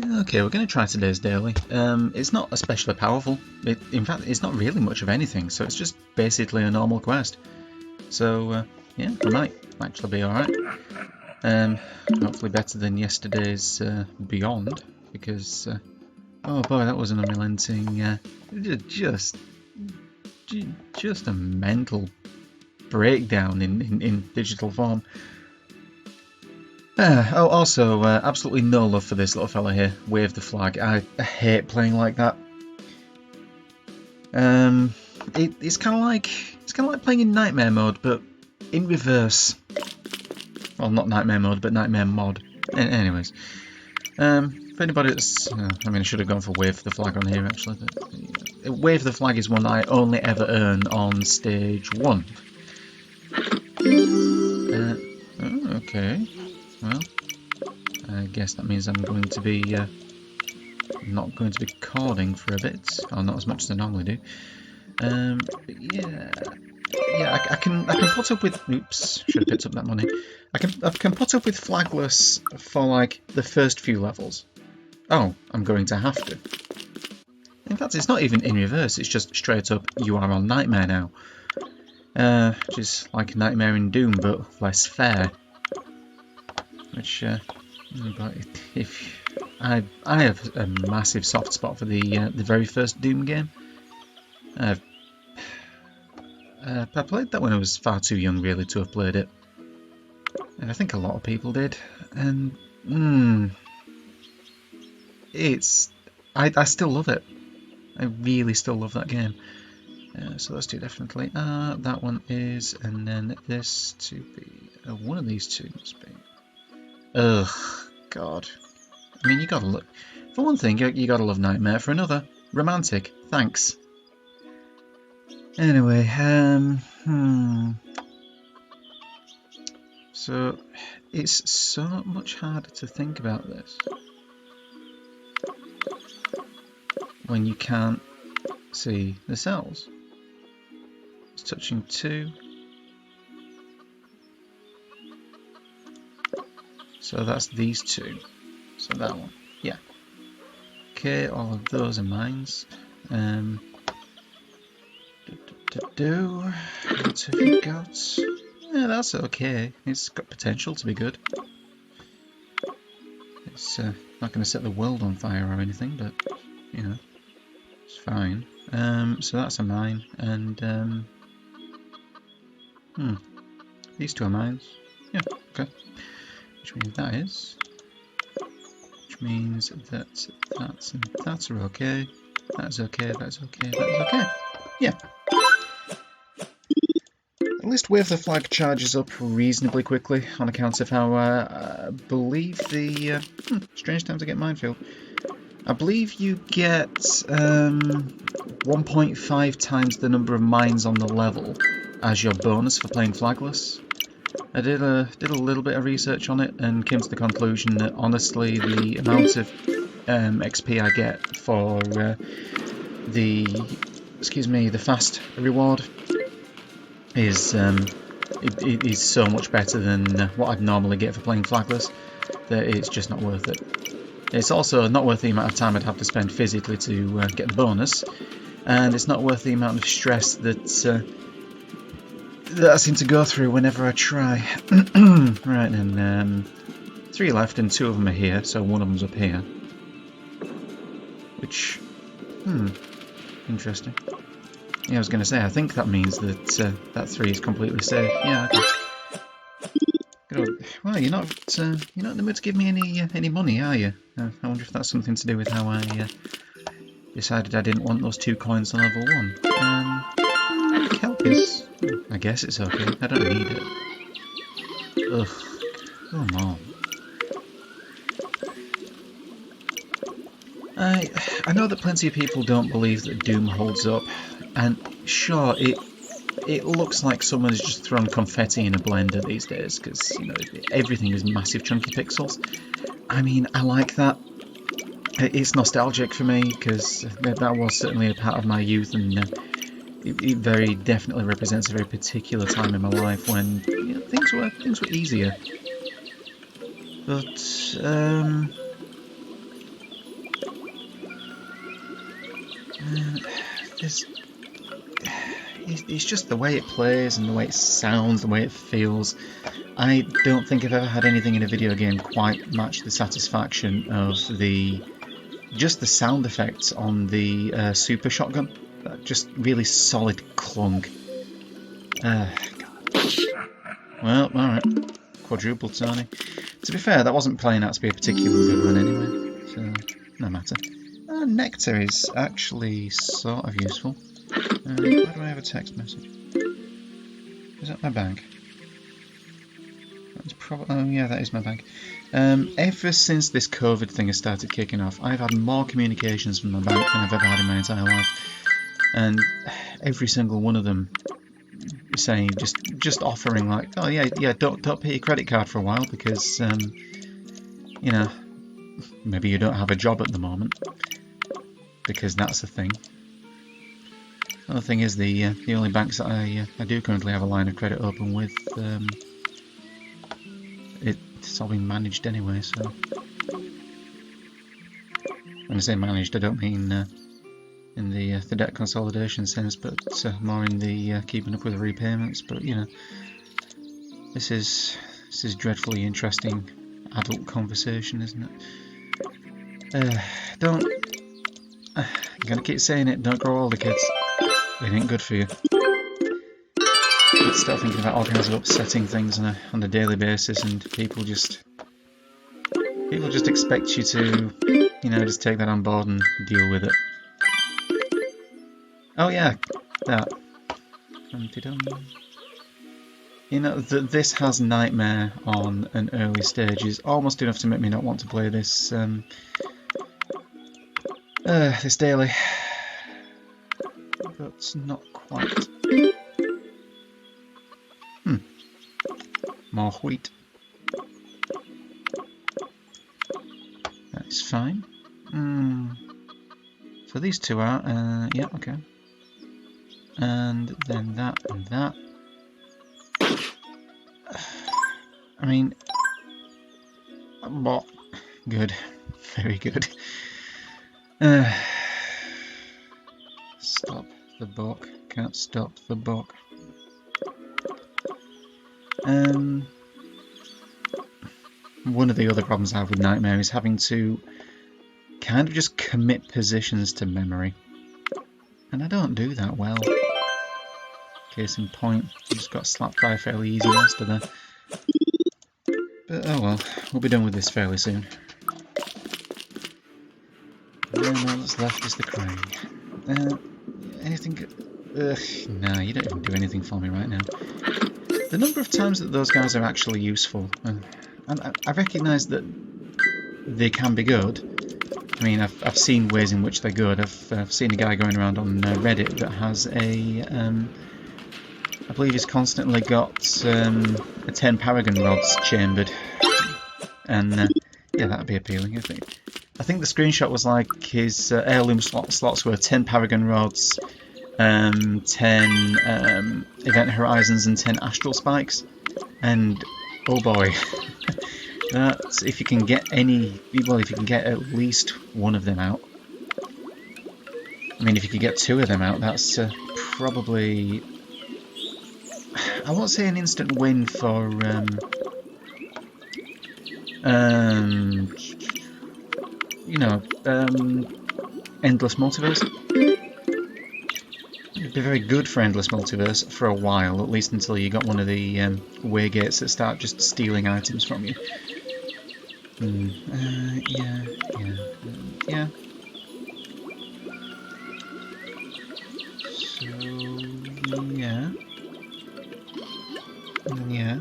Okay, we're going to try today's daily. It's not especially powerful. In fact, it's not really much of anything, so it's just basically a normal quest. So, yeah, we might actually be alright. Hopefully better than yesterday's Beyond, because, oh boy, that was an unrelenting, just a mental breakdown in digital form. Also, absolutely no love for this little fella here. Wave the flag. I hate playing like that. It's kind of like playing in nightmare mode, but in reverse. Well, not nightmare mode, but nightmare mod. Anyways, for anybody that's, I mean, I should have gone for wave the flag on here actually. But, wave the flag is one I only ever earn on stage 1. Oh, okay. Well, I guess that means I'm going to be not going to be recording for a bit, or not as much as I normally do. But yeah, I can put up with. Oops, should have picked up that money. I can put up with flagless for like the first few levels. Oh, I'm going to have to. In fact, it's not even in reverse. It's just straight up. You are on Nightmare now, which is like Nightmare in Doom, but less fair. Which, but if I have a massive soft spot for the very first Doom game. I played that when I was far too young, really, to have played it. And I think a lot of people did. And I still love it. I really still love that game. So those two definitely. That one is, and then this to be one of these two must be. Ugh, God. I mean, you gotta look. For one thing, you gotta love Nightmare. For another, romantic. Thanks. Anyway, so it's so much harder to think about this when you can't see the cells. It's touching 2. So that's these 2. So that one, yeah. Okay, all of those are mines. What have you got? Yeah, that's okay. It's got potential to be good. It's not going to set the world on fire or anything, but you know, it's fine. So that's a mine, and these 2 are mines. Yeah, okay. Which means that is. Which means that that's and that's are okay. That's okay. That's okay. That's okay. Yeah. At least Wave the Flag charges up reasonably quickly on account of how I believe the strange time to get minefield. I believe you get 1.5 times the number of mines on the level as your bonus for playing flagless. I did a little bit of research on it and came to the conclusion that honestly the amount of XP I get for the fast reward is it is so much better than what I'd normally get for playing flagless that it's just not worth it. It's also not worth the amount of time I'd have to spend physically to get the bonus, and it's not worth the amount of stress that I seem to go through whenever I try. Right then, 3 left and 2 of them are here, so one of them's up here. Which, interesting. Yeah, I was going to say, I think that means that that 3 is completely safe. Yeah, okay. Well, you're not in the mood to give me any money, are you? I wonder if that's something to do with how I decided I didn't want those 2 coins on level 1. Kelp is... I guess it's okay. I don't need it. Ugh. Come on. I know that plenty of people don't believe that Doom holds up, and sure, it looks like someone's just thrown confetti in a blender these days, because you know everything is massive chunky pixels. I mean, I like that. It's nostalgic for me because that was certainly a part of my youth, and it very definitely represents a very particular time in my life when things were easier. But It's just the way it plays and the way it sounds, the way it feels. I don't think I've ever had anything in a video game quite match the satisfaction of just the sound effects on the super shotgun. Just really solid clunk. God. Well, alright. Quadruple Tony. To be fair, that wasn't playing out to be a particularly good one anyway, so no matter. Nectar is actually sort of useful. Why do I have a text message? Is that my bank? That's oh yeah, that is my bank. Ever since this COVID thing has started kicking off, I've had more communications from my bank than I've ever had in my entire life. And every single one of them saying, just offering like, oh yeah, don't pay your credit card for a while because, you know, maybe you don't have a job at the moment. Because that's a thing. Another thing is the only banks that I do currently have a line of credit open with, it's all been managed anyway. So when I say managed, I don't mean in the debt consolidation sense, but more in the keeping up with the repayments. But you know, this is dreadfully interesting adult conversation, isn't it? I'm gonna keep saying it, don't grow older, kids. It ain't good for you. Start thinking about all kinds of upsetting things on a daily basis, and people just expect you to, you know, just take that on board and deal with it. Oh yeah, that. You know, this has Nightmare on an early stage is almost enough to make me not want to play this this daily, but not quite. More wheat. That's fine. So these two are, yeah, okay. And then that and that. I mean, well, good. Very good. Stop the buck. Can't stop the buck. One of the other problems I have with Nightmare is having to kind of just commit positions to memory. And I don't do that well. Case in point, I just got slapped by a fairly easy monster there. But oh well, we'll be done with this fairly soon. And all that's left is the crane. Anything good? Nah, you don't even do anything for me right now. The number of times that those guys are actually useful, and I recognise that they can be good. I mean, I've seen ways in which they're good. I've seen a guy going around on Reddit that has I believe he's constantly got 10 Paragon rods chambered, and yeah, that'd be appealing. I think the screenshot was like his heirloom slots were 10 Paragon rods, 10 Event Horizons, and 10 Astral Spikes, and oh boy. That's if you can get if you can get at least one of them out. I mean, if you could get two of them out, that's probably, I won't say an instant win for you know, Endless Multiverse. It'd be very good for Endless Multiverse for a while, at least until you got one of the waygates that start just stealing items from you. Yeah. So, yeah. Yeah.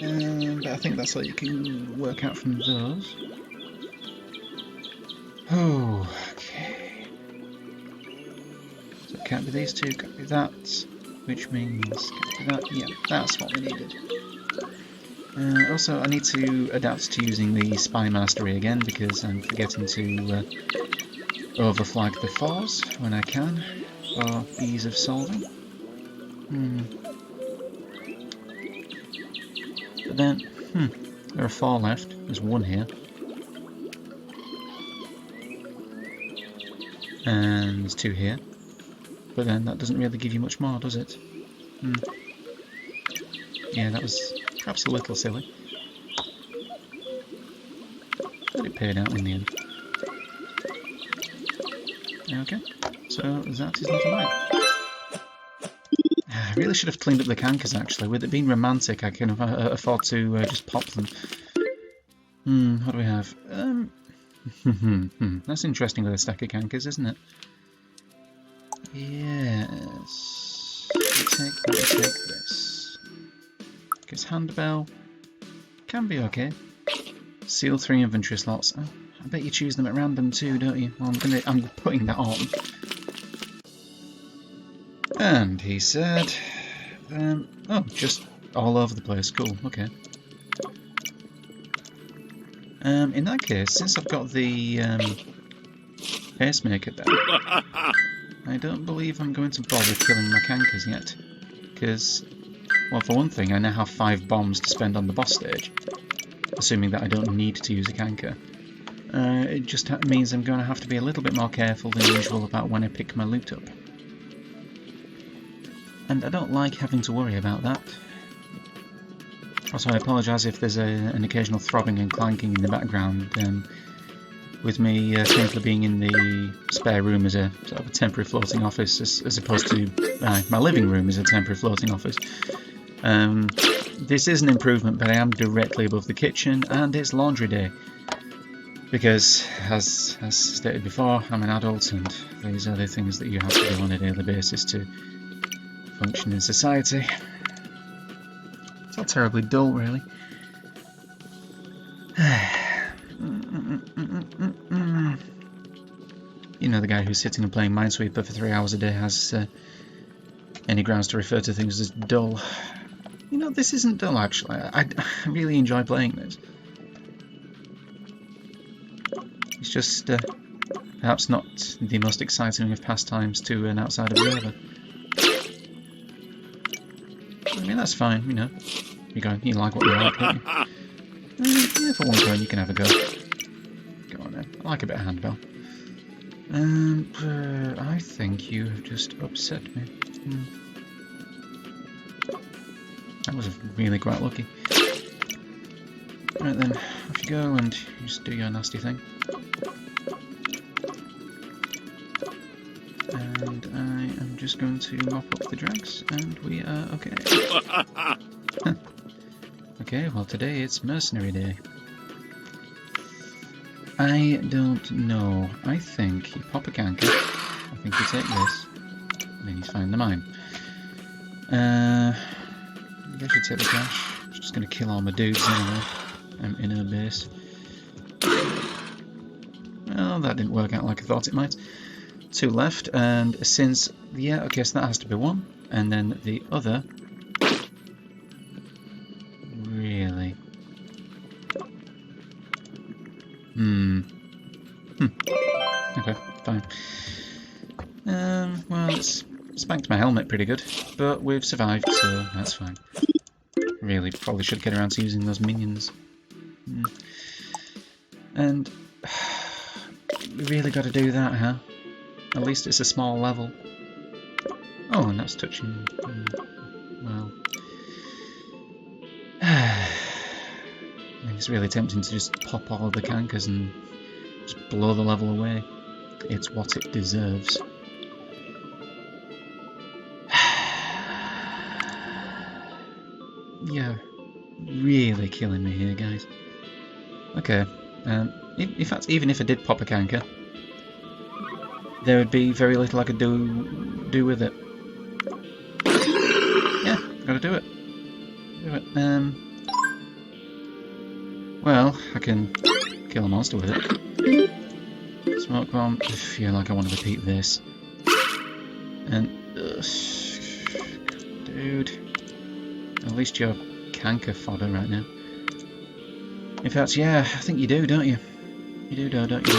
But I think that's all you can work out from those. Oh, okay. So it can't be these two, can't be that, which means can't be that. Yeah, that's what we needed. Also, I need to adapt to using the Spy Mastery again because I'm forgetting to overflag the 4s when I can for ease of solving. But then, there are 4 left. There's 1 here. And there's 2 here. But then that doesn't really give you much more, does it? Yeah, that was perhaps a little silly. But it paid out in the end. Okay, so that is not a mine. I really should have cleaned up the cankers actually. With it being romantic, I can afford to just pop them. What do we have? That's interesting with a stack of cankers, isn't it? Yes. We'll take this. Guess handbell can be okay. Seal 3 inventory slots. Oh, I bet you choose them at random too, don't you? Well, I'm putting that on. And he said, oh, just all over the place. Cool. Okay. In that case, since I've got the pacemaker there, I don't believe I'm going to bother killing my cankers yet. Because, well, for one thing, I now have 5 bombs to spend on the boss stage, assuming that I don't need to use a canker. It just means I'm going to have to be a little bit more careful than usual about when I pick my loot up. And I don't like having to worry about that. Also, I apologise if there's an occasional throbbing and clanking in the background, with me currently being in the spare room as a sort of a temporary floating office, as opposed to my living room as a temporary floating office. This is an improvement, but I am directly above the kitchen, and it's laundry day. Because, as stated before, I'm an adult, and these are the things that you have to do on a daily basis to function in society. It's not terribly dull, really. You know, the guy who's sitting and playing Minesweeper for 3 hours a day has any grounds to refer to things as dull. You know, this isn't dull, actually. I really enjoy playing this. It's just perhaps not the most exciting of pastimes to an outside observer. I mean, that's fine, you know. You like what you like, don't you? Yeah, for one point you can have a go. Go on then. I like a bit of handbell. I think you have just upset me. That was really quite lucky. Right then, off you go and just do your nasty thing. And I am just going to mop up the dregs, and we are okay. Okay, well today it's mercenary day. I don't know. I think you pop a canker. I think you take this. And then you find the mine. I guess you take the cash. I'm just going to kill all my dudes anyway. I'm in her base. Well, that didn't work out like I thought it might. 2 left, and since... yeah, okay, so that has to be 1. And then the other... really... Okay, fine. Well, it's spanked my helmet pretty good, but we've survived, so that's fine. Really, probably should get around to using those minions. And... we really got to do that, huh? At least it's a small level. Oh, and that's touching... well... it's really tempting to just pop all of the cankers and just blow the level away. It's what it deserves. Yeah, really killing me here, guys. Okay, in fact, even if I did pop a canker, there would be very little I could do with it. Yeah, gotta do it. Well, I can kill a monster with it. Smoke bomb. I feel like I want to repeat this. And... dude. At least you're canker fodder right now. In fact, yeah, I think you do, don't you? You do, don't you?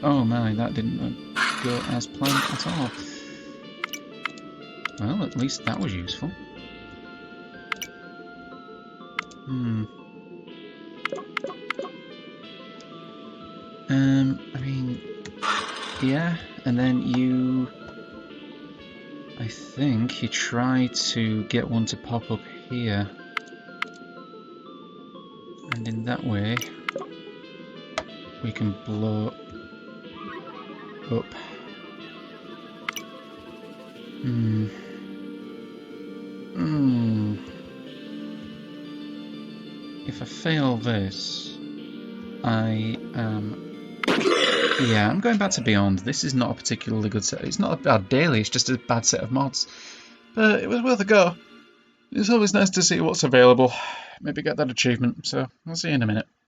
Oh my, that didn't go as planned at all. Well, at least that was useful. I mean, Yeah, and then you... I think you try to get one to pop up here. And in that way, we can blow up. If I fail this, I am... Yeah, I'm going back to Beyond. This is not a particularly good set. It's not a bad daily, it's just a bad set of mods. But it was worth a go. It's always nice to see what's available. Maybe get that achievement, so I'll see you in a minute.